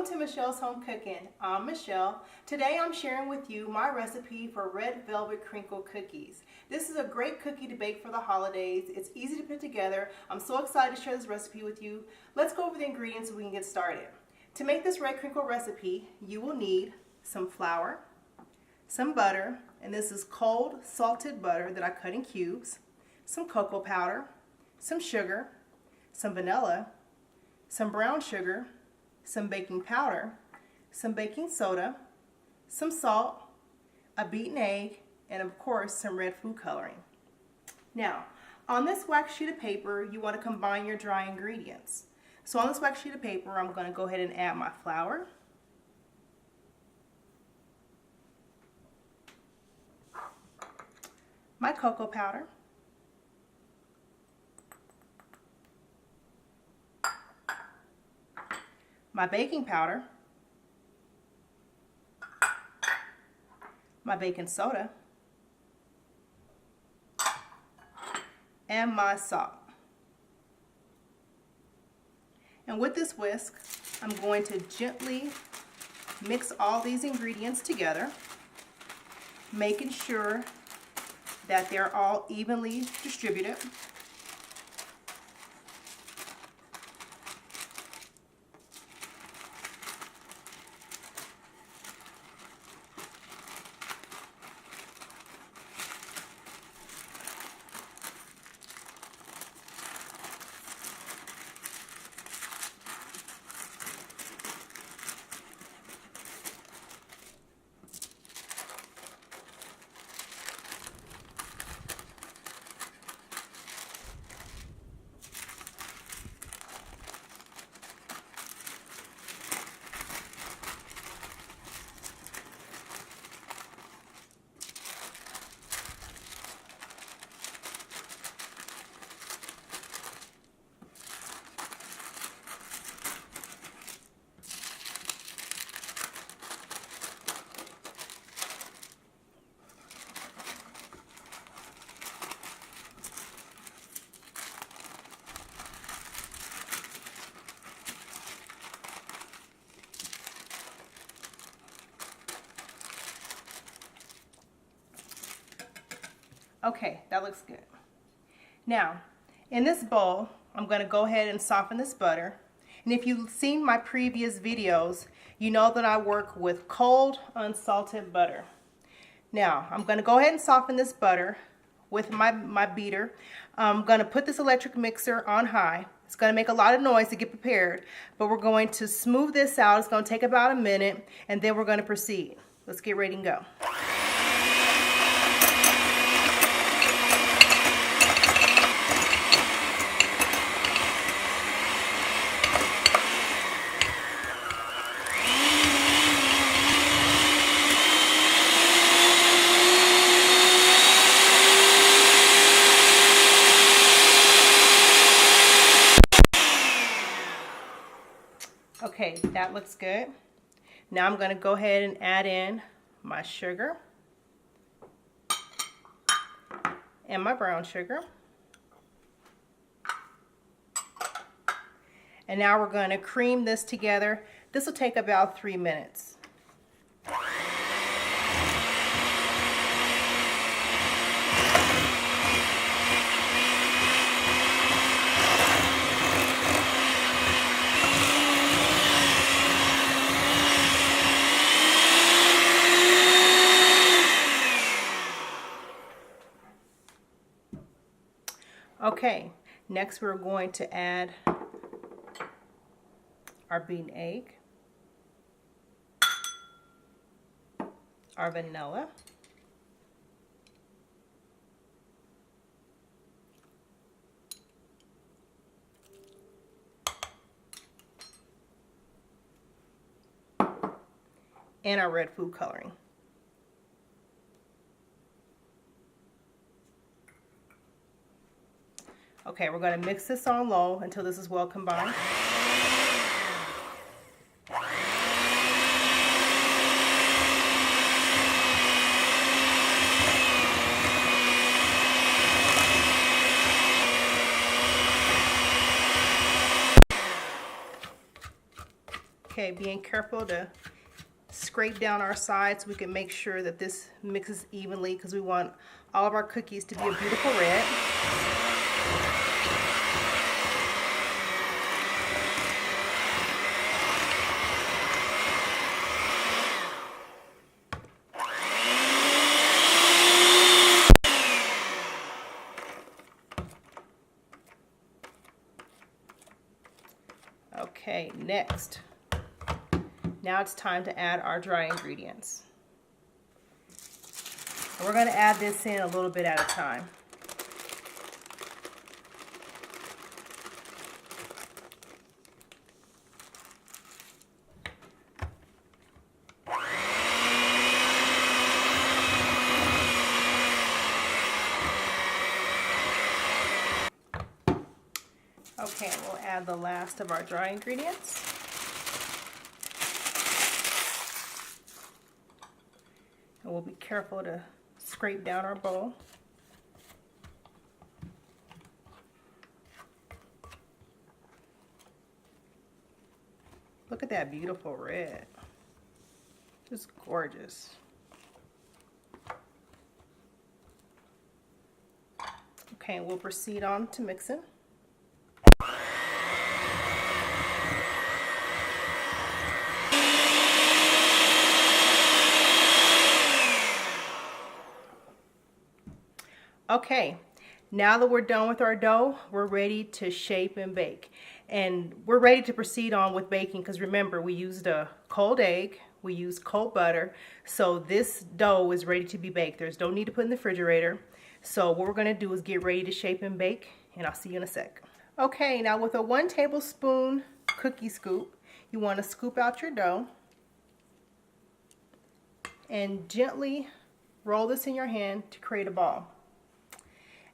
to Michelle's Home Cooking. I'm Michelle. Today I'm sharing with you my recipe for red velvet crinkle cookies. This is a great cookie to bake for the holidays. It's easy to put together. I'm so excited to share this recipe with you. Let's go over the ingredients so we can get started. To make this red crinkle recipe, you will need some flour, some butter, and this is cold salted butter that I cut in cubes, some cocoa powder, some sugar, some vanilla, some brown sugar, some baking powder, some baking soda, some salt, a beaten egg, and of course some red food coloring. Now, on this wax sheet of paper, you want to combine your dry ingredients. So on this wax sheet of paper, I'm going to go ahead and add my flour, my cocoa powder, my baking powder, my baking soda, and my salt. And with this whisk, I'm going to gently mix all these ingredients together, making sure that they're all evenly distributed. Okay, that looks good. Now, in this bowl, I'm going to go ahead and soften this butter. And if you've seen my previous videos, you know that I work with cold, unsalted butter. Now, I'm going to go ahead and soften this butter with my beater. I'm going to put this electric mixer on high. It's going to make a lot of noise to get prepared, but we're going to smooth this out. It's going to take about a minute, and then we're going to proceed. Let's get ready and go. Okay, that looks good. Now I'm going to go ahead and add in my sugar and my brown sugar. And now we're going to cream this together. This will take about 3 minutes. Okay, next we're going to add our beaten egg, our vanilla, and our red food coloring. Okay, we're going to mix this on low until this is well combined. Okay, being careful to scrape down our sides so we can make sure that this mixes evenly, because we want all of our cookies to be a beautiful red. Okay, next. Now it's time to add our dry ingredients. We're going to add this in a little bit at a time. Okay, we'll add the last of our dry ingredients. And we'll be careful to scrape down our bowl. Look at that beautiful red. Just gorgeous. Okay, we'll proceed on to mixing. Okay, now that we're done with our dough, we're ready to shape and bake. And we're ready to proceed on with baking, because remember, we used a cold egg, we used cold butter, so this dough is ready to be baked. There's no need to put in the refrigerator. So what we're going to do is get ready to shape and bake, and I'll see you in a sec. Okay, now with a 1 tablespoon cookie scoop, you want to scoop out your dough and gently roll this in your hand to create a ball.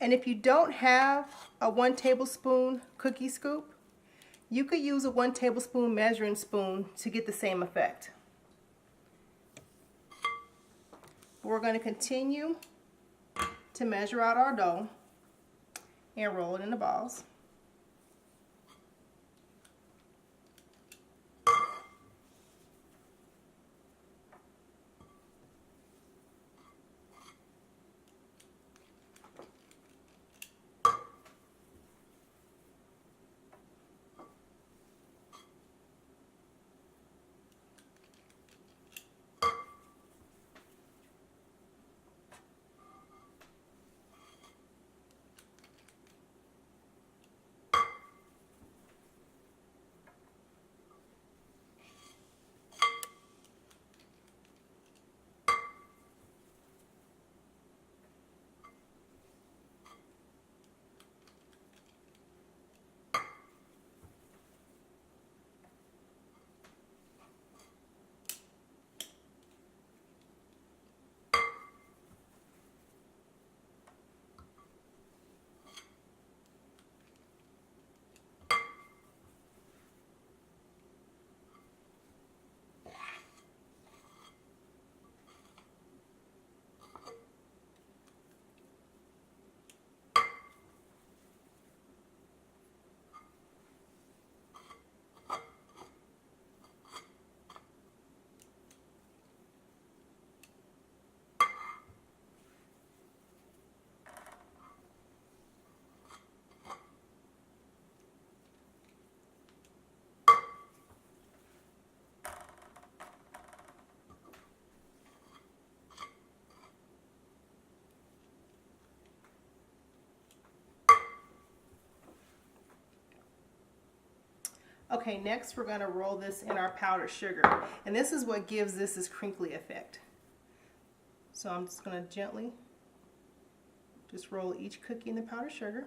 And if you don't have a 1 tablespoon cookie scoop, you could use a 1 tablespoon measuring spoon to get the same effect. We're going to continue to measure out our dough and roll it into balls. Okay, next we're going to roll this in our powdered sugar, and this is what gives this crinkly effect. So I'm just going to gently just roll each cookie in the powdered sugar.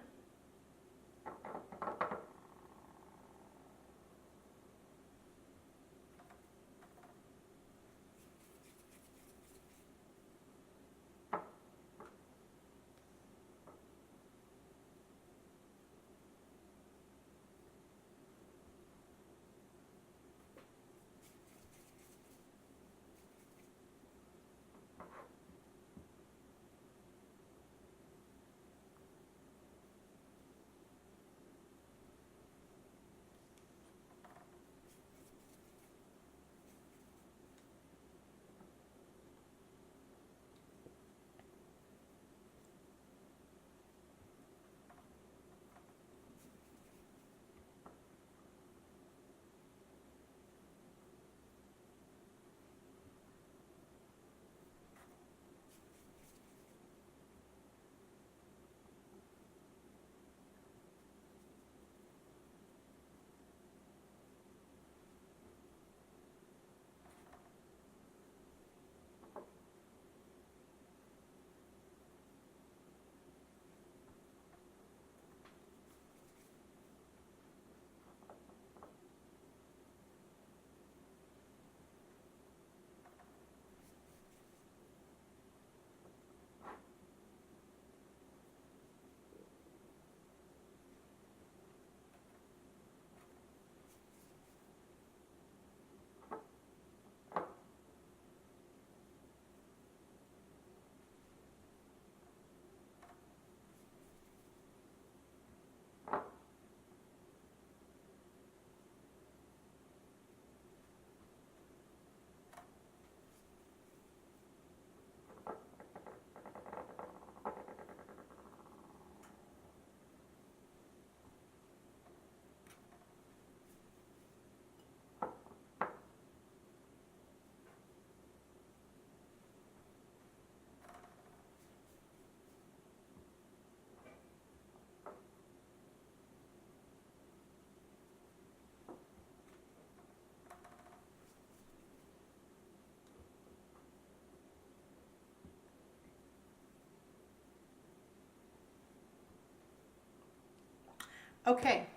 Okay,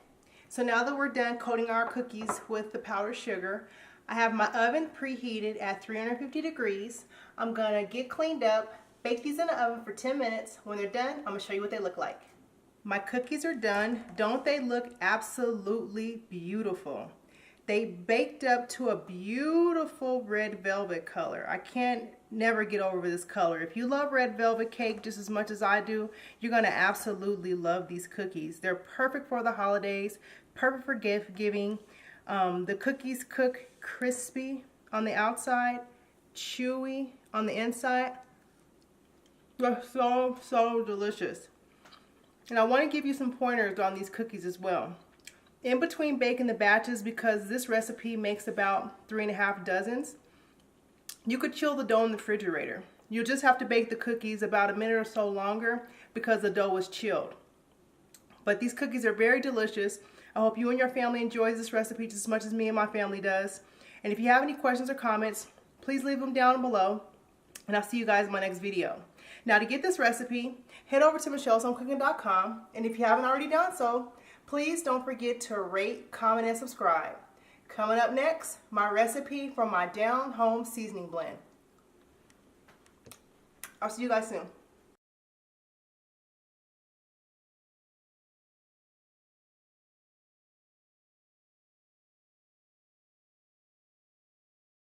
so now that we're done coating our cookies with the powdered sugar, I have my oven preheated at 350 degrees. I'm gonna get cleaned up, bake these in the oven for 10 minutes. When they're done, I'm gonna show you what they look like. My cookies are done. Don't they look absolutely beautiful? They baked up to a beautiful red velvet color. I can't never get over this color. If you love red velvet cake just as much as I do, you're gonna absolutely love these cookies. They're perfect for the holidays, perfect for gift giving. The cookies cook crispy on the outside, chewy on the inside. They're so delicious. And I want to give you some pointers on these cookies as well. In between baking the batches, because this recipe makes about 3.5 dozens, you could chill the dough in the refrigerator. You'll just have to bake the cookies about a minute or so longer because the dough was chilled. But these cookies are very delicious. I hope you and your family enjoys this recipe just as much as me and my family does. And if you have any questions or comments, please leave them down below. And I'll see you guys in my next video. Now, to get this recipe, head over to michelleshomecooking.com, and if you haven't already done so, please don't forget to rate, comment, and subscribe. Coming up next, my recipe for my down home seasoning blend. I'll see you guys soon.